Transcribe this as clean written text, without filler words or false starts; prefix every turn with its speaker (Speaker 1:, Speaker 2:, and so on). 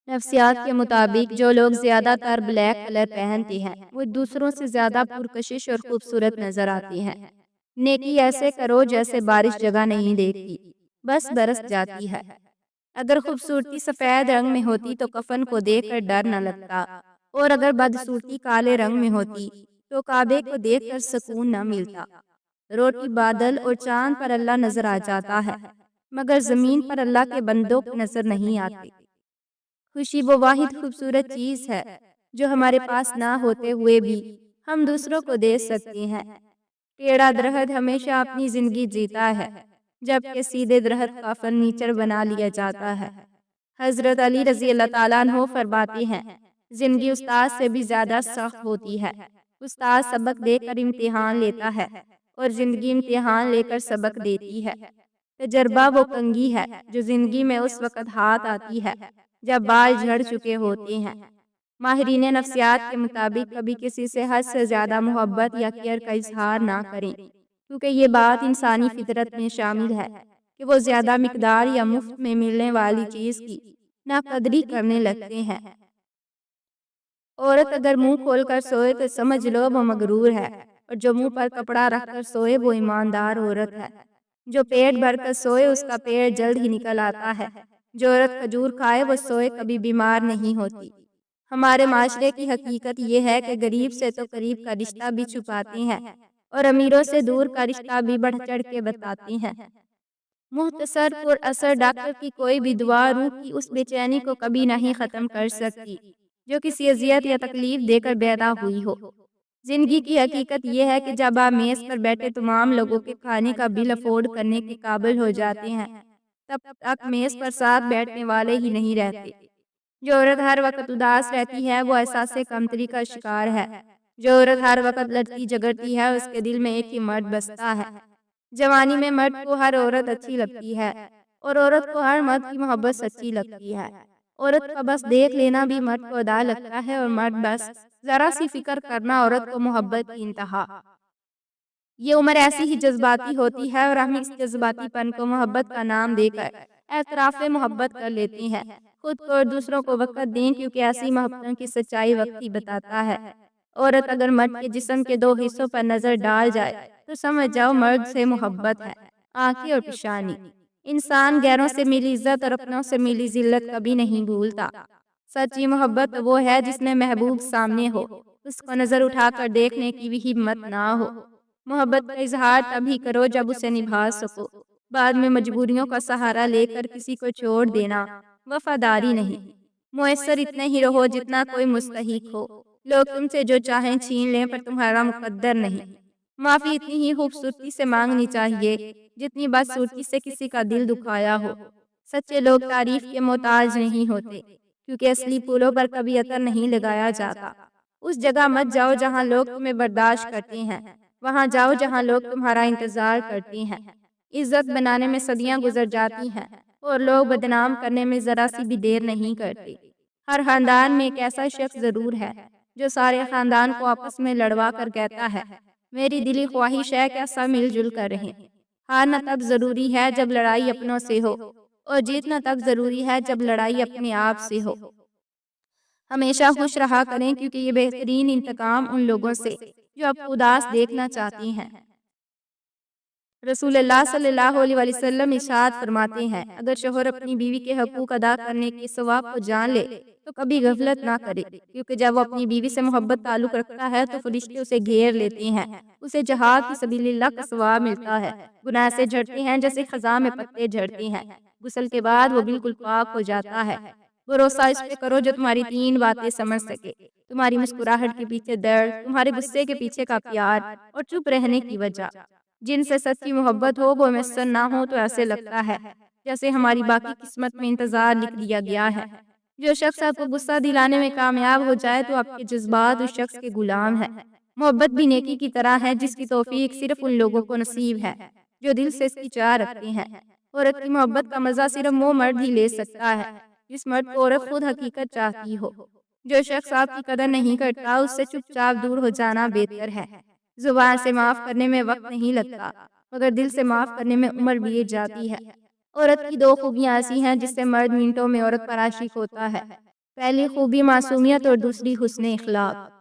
Speaker 1: نفسیات کے مطابق جو لوگ زیادہ تر بلیک کلر پہنتے ہیں وہ دوسروں سے زیادہ پرکشش اور خوبصورت نظر آتے ہیں۔ نیکی ایسے کرو جیسے بارش جگہ نہیں دیکھتی، بس برس جاتی ہے۔ اگر خوبصورتی سفید رنگ میں ہوتی تو کفن کو دیکھ کر ڈر نہ لگتا، اور اگر بدصورتی کالے رنگ میں ہوتی تو کعبے کو دیکھ کر سکون نہ ملتا۔ روٹی بادل اور چاند پر اللہ نظر آ جاتا ہے، مگر زمین پر اللہ کے بندوں کو نظر نہیں آتے۔ خوشی وہ واحد خوبصورت چیز ہے جو ہمارے پاس نہ ہوتے ہوئے بھی ہم دوسروں کو دے سکتے ہیں۔ ٹیڑھا درخت ہمیشہ اپنی زندگی جیتا ہے، جبکہ سیدھے درخت کا فرنیچر بنا لیا جاتا ہے۔ حضرت علی رضی اللہ تعالیٰ عنہ فرماتے ہیں، زندگی استاد سے بھی زیادہ سخت ہوتی ہے۔ استاد سبق دے کر امتحان لیتا ہے اور زندگی امتحان لے کر سبق دیتی ہے۔ تجربہ وہ کنگھی ہے جو زندگی میں اس وقت ہاتھ آتی ہے جب بال جھڑ چکے ہوتے ہیں۔ ماہرین نفسیات کے مطابق کبھی کسی سے حد سے زیادہ محبت یا کیئر کا اظہار نہ کریں، کیونکہ یہ بات انسانی فطرت میں شامل ہے کہ وہ زیادہ مقدار یا مفت میں ملنے والی چیز کی ناقدری کرنے لگتے ہیں۔ عورت اگر منہ کھول کر سوئے تو سمجھ لو وہ مغرور ہے، اور جو منہ پر کپڑا رکھ کر سوئے وہ ایماندار عورت ہے۔ جو پیٹ بھر کر سوئے اس کا پیٹ جلد ہی نکل آتا ہے۔ جو عورت کھجور کھائے وہ سوئے کبھی بیمار نہیں ہوتی۔ ہمارے معاشرے کی حقیقت یہ ہے کہ غریب سے تو قریب کا رشتہ بھی چھپاتے ہیں اور امیروں سے دور کا رشتہ بھی بڑھ چڑھ کے بتاتے ہیں۔ مختصر پر اثر ڈاکٹر کی کوئی بھی دعا روح کی اس بے چینی کو کبھی نہیں ختم کر سکتی جو کسی اذیت یا تکلیف دے کر پیدا ہوئی ہو۔ زندگی کی حقیقت یہ ہے کہ جب آپ میز پر بیٹھے تمام لوگوں کے کھانے کا بل افورڈ کرنے کے قابل ہو جاتے ہیں، تب تک میز پر ساتھ بیٹھنے والے ہی نہیں رہتے۔ جو عورت ہر وقت اداس رہتی ہے وہ احساس کمتری کا شکار ہے۔ جو عورت ہر وقت لڑتی جھگڑتی ہے اس کے دل میں ایک ہی مرد بستا ہے۔ جوانی میں مرد کو ہر عورت اچھی لگتی ہے اور عورت کو ہر مرد کی محبت سچی لگتی ہے۔ عورت کا بس دیکھ لینا بھی مرد کو ادا لگتا ہے، اور مرد بس ذرا سی فکر کرنا عورت کو محبت کی انتہا۔ یہ عمر ایسی ہی جذباتی ہوتی ہے اور ہم اس جذباتی پن کو محبت کا نام دے کر اعتراف محبت کر لیتے ہیں۔ خود کو اور دوسروں کو وقت دیں، کیونکہ ایسی محبتوں کی سچائی وقت ہی بتاتا ہے۔ عورت اگر مرد کے جسم کے دو حصوں پر نظر ڈال جائے تو سمجھ جاؤ مرد سے محبت ہے۔ آنکھیں اور پیشانی۔ انسان غیروں سے ملی عزت اور اپنوں سے ملی ذلت کبھی نہیں بھولتا۔ سچی محبت وہ ہے جس میں محبوب سامنے ہو، اس کو نظر اٹھا کر دیکھنے کی بھی ہمت نہ ہو۔ محبت کا اظہار تبھی کرو جب اسے نبھا سکو۔ بعد میں مجبوریوں کا سہارا لے کر کسی کو چھوڑ دینا وفاداری نہیں۔ میسر اتنے ہی رہو جتنا کوئی مستحق ہو۔ لوگ تم سے جو چاہیں چھین لیں پر تمہارا مقدر نہیں۔ معافی اتنی ہی خوبصورتی سے مانگنی چاہیے جتنی بدصورتی سے کسی کا دل دکھایا ہو۔ سچے لوگ تعریف کے محتاج نہیں ہوتے، کیونکہ اصلی پھولوں پر کبھی عطر نہیں لگایا جاتا۔ اس جگہ مت جاؤ جہاں لوگ تمہیں برداشت کرتے ہیں، وہاں جاؤ جہاں لوگ تمہارا انتظار کرتے ہیں۔ عزت بنانے میں صدیاں گزر جاتی ہیں اور لوگ بدنام کرنے میں ذرا سی بھی دیر نہیں کرتے۔ ہر خاندان میں ایک ایسا شخص ضرور ہے جو سارے خاندان کو آپس میں لڑوا کر کہتا ہے، میری دلی خواہش ہے کہ سب مل جل کر رہیں۔ ہارنا تب ضروری ہے جب لڑائی اپنوں سے ہو، اور جیتنا تب ضروری ہے جب لڑائی اپنے آپ سے ہو۔ ہمیشہ خوش رہا کریں، کیونکہ یہ بہترین انتقام ان لوگوں سے جو آپ کو اداس دیکھنا چاہتی ہیں۔ رسول اللہ صلی اللہ علیہ وسلم ارشاد فرماتے ہیں، اگر شوہر اپنی بیوی کے حقوق ادا کرنے کے ثواب کو جان لے تو کبھی غفلت نہ کرے، کیونکہ جب وہ اپنی بیوی سے محبت تعلق رکھتا ہے تو فرشتے اسے گھیر لیتے ہیں، اسے جہاد فی سبیل اللہ کا ثواب ملتا ہے، گناہ سے جھڑتے ہیں جیسے خزاں میں پتے جھڑتے ہیں، غسل کے بعد وہ بالکل پاک ہو جاتا ہے۔ بھروسہ اس پہ کرو جو تمہاری تین باتیں سمجھ سکے، تمہاری مسکراہٹ کے پیچھے درد، تمہارے غصے کے پیچھے کا پیار، اور چپ رہنے کی وجہ۔ جن سے سچی محبت ہو وہ میسر نہ ہو تو ایسے لگتا ہے جیسے ہماری باقی قسمت میں انتظار لکھ دیا گیا ہے۔ جو شخص آپ کو غصہ دلانے میں کامیاب ہو جائے تو آپ کے جذبات اس شخص کے غلام ہیں۔ محبت بھی نیکی کی طرح ہے جس کی توفیق صرف ان لوگوں کو نصیب ہے جو دل سے اس کی چاہ رکھتے ہیں۔ عورت کی محبت کا مزہ صرف وہ مرد ہی لے سکتا ہے جس مرد کو عورت خود حقیقت چاہتی ہو۔ جو شخص آپ کی قدر نہیں کرتا اس سے چپ چاپ دور ہو جانا بہتر ہے۔ زبان سے معاف کرنے میں وقت نہیں لگتا، مگر دل سے معاف کرنے میں عمر بیت جاتی ہے۔ عورت کی دو خوبیاں ایسی ہیں جس سے مرد منٹوں میں عورت پر عاشق ہوتا ہے۔ پہلی خوبی معصومیت اور دوسری حسن اخلاق۔